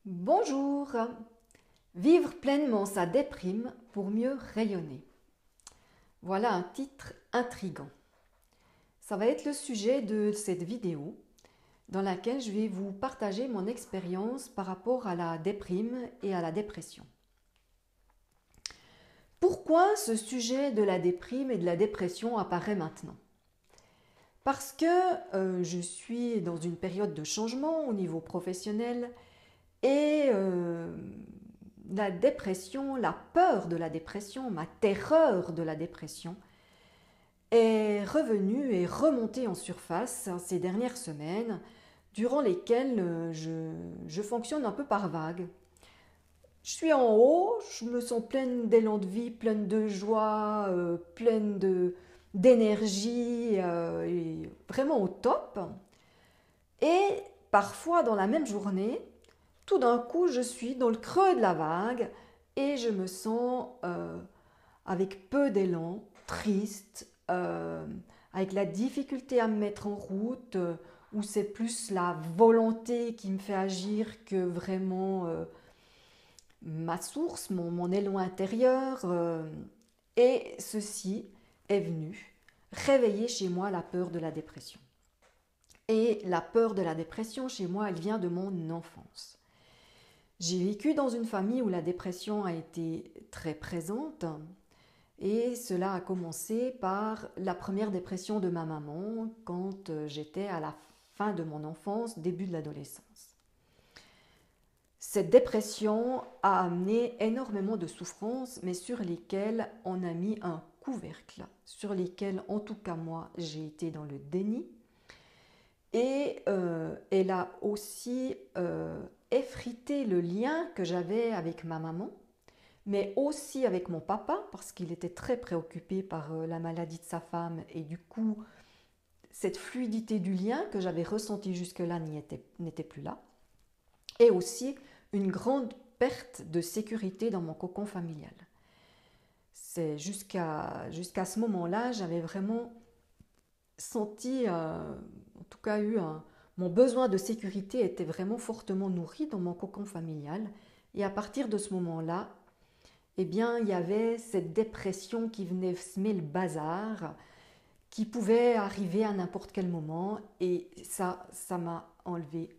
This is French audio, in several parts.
Bonjour! Vivre pleinement sa déprime pour mieux rayonner. Voilà un titre intrigant. Ça va être le sujet de cette vidéo dans laquelle je vais vous partager mon expérience par rapport à la déprime et à la dépression. Pourquoi ce sujet de la déprime et de la dépression apparaît maintenant? Parce que je suis dans une période de changement au niveau professionnel et la dépression, la peur de la dépression, ma terreur de la dépression est revenue et remontée en surface ces dernières semaines, durant lesquelles je fonctionne un peu par vagues. Je suis en haut, je me sens pleine d'élan de vie, pleine de joie, d'énergie, et vraiment au top. Et parfois dans la même journée, tout d'un coup, je suis dans le creux de la vague et je me sens avec peu d'élan, triste, avec la difficulté à me mettre en route, où c'est plus la volonté qui me fait agir que vraiment ma source, mon élan intérieur. Et ceci est venu réveiller chez moi la peur de la dépression. Et la peur de la dépression, chez moi, elle vient de mon enfance. J'ai vécu dans une famille où la dépression a été très présente et cela a commencé par la première dépression de ma maman quand j'étais à la fin de mon enfance, début de l'adolescence. Cette dépression a amené énormément de souffrances, mais sur lesquelles on a mis un couvercle, sur lesquelles en tout cas moi j'ai été dans le déni. Et elle a aussi effrité le lien que j'avais avec ma maman, mais aussi avec mon papa, parce qu'il était très préoccupé par la maladie de sa femme, et du coup, cette fluidité du lien que j'avais ressenti jusque-là n'était plus là, et aussi une grande perte de sécurité dans mon cocon familial. C'est jusqu'à ce moment-là, j'avais vraiment senti, en tout cas mon besoin de sécurité était vraiment fortement nourri dans mon cocon familial. Et à partir de ce moment-là, eh bien, il y avait cette dépression qui venait semer le bazar, qui pouvait arriver à n'importe quel moment. Et ça m'a enlevé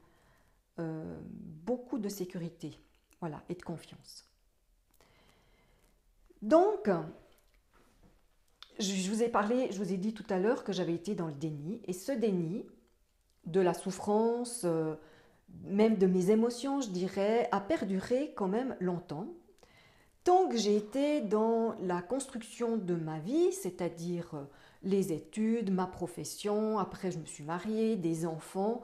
beaucoup de sécurité, voilà, et de confiance. Donc, je vous ai parlé, je vous ai dit tout à l'heure que j'avais été dans le déni. Et ce déni, de la souffrance, même de mes émotions, je dirais, a perduré quand même longtemps. Tant que j'ai été dans la construction de ma vie, c'est-à-dire les études, ma profession, après je me suis mariée, des enfants,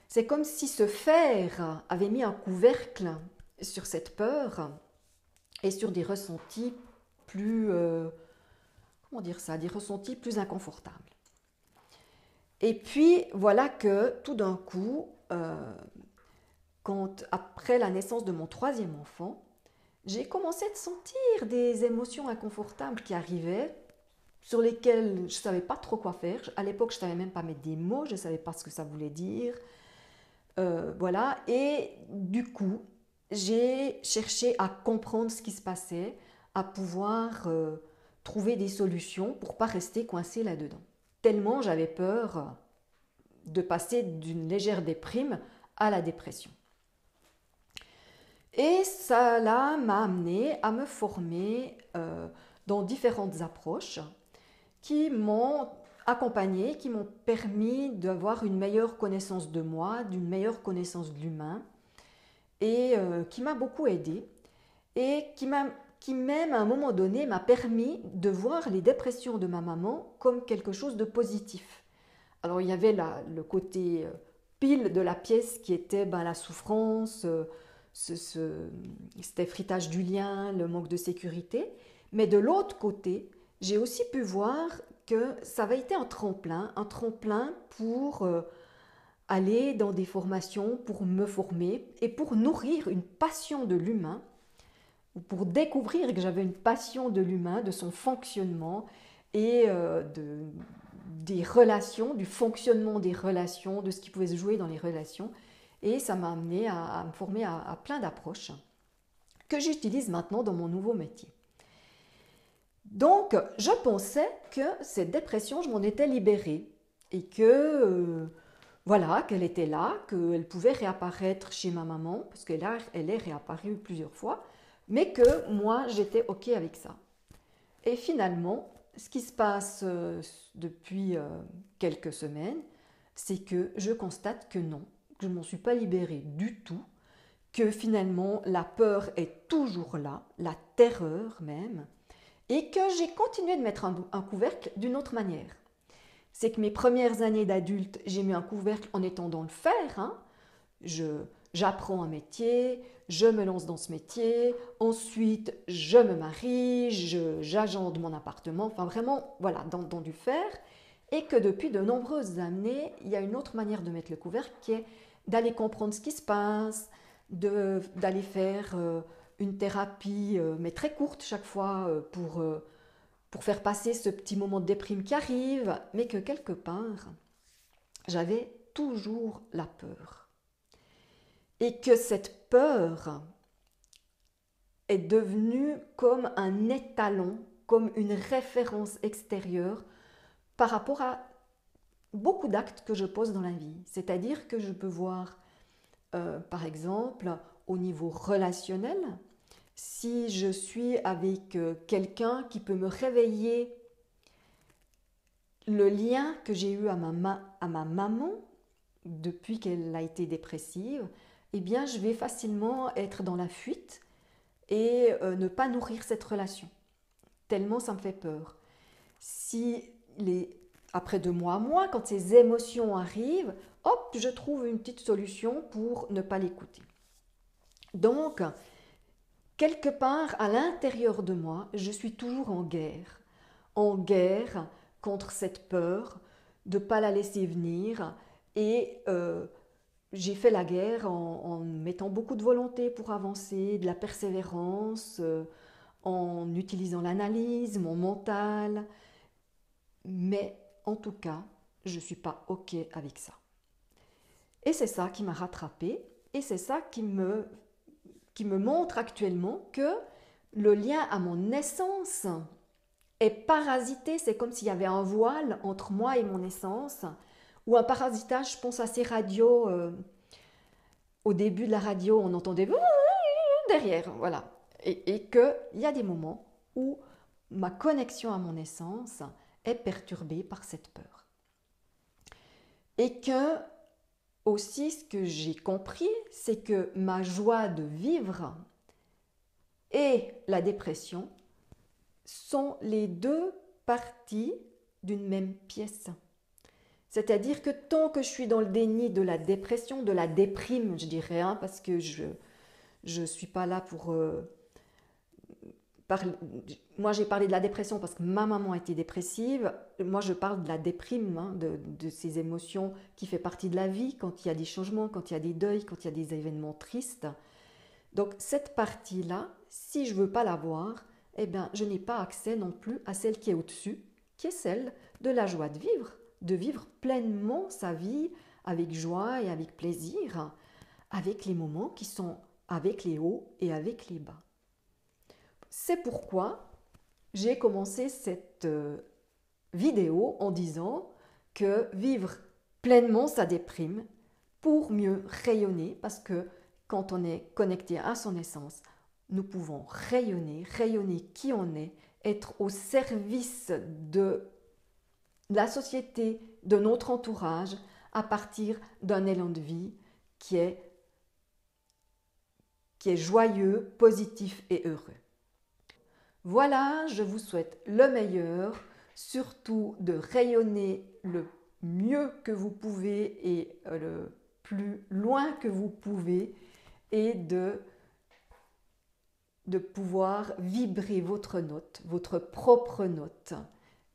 c'est comme si ce fer avait mis un couvercle sur cette peur et sur des ressentis plus, comment dire ça, des ressentis plus inconfortables. Et puis voilà que tout d'un coup, après la naissance de mon troisième enfant, j'ai commencé à sentir des émotions inconfortables qui arrivaient, sur lesquelles je ne savais pas trop quoi faire. À l'époque, je ne savais même pas mettre des mots, je ne savais pas ce que ça voulait dire. Voilà, et du coup, j'ai cherché à comprendre ce qui se passait, à pouvoir trouver des solutions pour ne pas rester coincée là-dedans. Tellement j'avais peur de passer d'une légère déprime à la dépression. Et cela m'a amené à me former dans différentes approches qui m'ont accompagnée, qui m'ont permis d'avoir une meilleure connaissance de moi, d'une meilleure connaissance de l'humain, et qui m'a beaucoup aidée, et qui même à un moment donné m'a permis de voir les dépressions de ma maman comme quelque chose de positif. Alors il y avait le côté pile de la pièce qui était la souffrance, cet effritage du lien, le manque de sécurité. Mais de l'autre côté, j'ai aussi pu voir que ça avait été un tremplin pour aller dans des formations, pour me former et pour nourrir une passion de l'humain, ou pour découvrir que j'avais une passion de l'humain, de son fonctionnement et des relations, du fonctionnement des relations, de ce qui pouvait se jouer dans les relations. et ça m'a amené à me former à plein d'approches que j'utilise maintenant dans mon nouveau métier. Donc, je pensais que cette dépression, je m'en étais libérée et que, voilà, qu'elle était là, qu'elle pouvait réapparaître chez ma maman, parce qu'elle est réapparue plusieurs fois, mais que moi, j'étais OK avec ça. Et finalement, ce qui se passe depuis quelques semaines, c'est que je constate que non, que je ne m'en suis pas libérée du tout, que finalement, la peur est toujours là, la terreur même, et que j'ai continué de mettre un couvercle d'une autre manière. C'est que mes premières années d'adulte, j'ai mis un couvercle en étant dans le faire. Hein. J'apprends un métier, je me lance dans ce métier, ensuite je me marie, j'agende mon appartement, enfin vraiment, voilà, dans du faire. Et que depuis de nombreuses années, il y a une autre manière de mettre le couvercle qui est d'aller comprendre ce qui se passe, d'aller faire une thérapie, mais très courte chaque fois, pour faire passer ce petit moment de déprime qui arrive, mais que quelque part, j'avais toujours la peur. Et que cette peur est devenue comme un étalon, comme une référence extérieure par rapport à beaucoup d'actes que je pose dans la vie. C'est-à-dire que je peux voir, par exemple, au niveau relationnel, si je suis avec quelqu'un qui peut me réveiller le lien que j'ai eu à ma maman depuis qu'elle a été dépressive, eh bien je vais facilement être dans la fuite et ne pas nourrir cette relation. Tellement ça me fait peur. Après de mois à mois, quand ces émotions arrivent, hop, je trouve une petite solution pour ne pas l'écouter. Donc, quelque part à l'intérieur de moi, je suis toujours en guerre contre cette peur de ne pas la laisser venir et j'ai fait la guerre en mettant beaucoup de volonté pour avancer, de la persévérance, en utilisant l'analyse, mon mental, mais en tout cas, je ne suis pas OK avec ça. Et c'est ça qui m'a rattrapée et c'est ça qui me montre actuellement que le lien à mon essence est parasité. C'est comme s'il y avait un voile entre moi et mon essence, ou un parasitage, je pense à ces radios. Au début de la radio, on entendait derrière, voilà. Et qu'il y a des moments où ma connexion à mon essence est perturbée par cette peur. Et que, aussi, ce que j'ai compris, c'est que ma joie de vivre et la dépression sont les deux parties d'une même pièce. C'est-à-dire que tant que je suis dans le déni de la dépression, de la déprime, je dirais, hein, parce que je ne suis pas là pour... Moi, j'ai parlé de la dépression parce que ma maman a été dépressive. Moi, je parle de la déprime, hein, de ces émotions qui fait partie de la vie, quand il y a des changements, quand il y a des deuils, quand il y a des événements tristes. Donc, cette partie-là, si je ne veux pas la voir, eh bien, je n'ai pas accès non plus à celle qui est au-dessus, qui est celle de la joie de vivre pleinement sa vie avec joie et avec plaisir, avec les moments qui sont avec les hauts et avec les bas. C'est pourquoi j'ai commencé cette vidéo en disant que vivre pleinement sa déprime pour mieux rayonner, parce que quand on est connecté à son essence, nous pouvons rayonner qui on est, être au service de la société, de notre entourage, à partir d'un élan de vie qui est joyeux, positif et heureux. Voilà, je vous souhaite le meilleur, surtout de rayonner le mieux que vous pouvez et le plus loin que vous pouvez et de pouvoir vibrer votre note, votre propre note.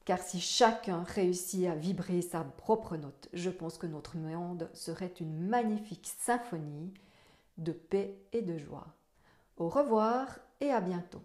Car si chacun réussit à vibrer sa propre note, je pense que notre monde serait une magnifique symphonie de paix et de joie. Au revoir et à bientôt.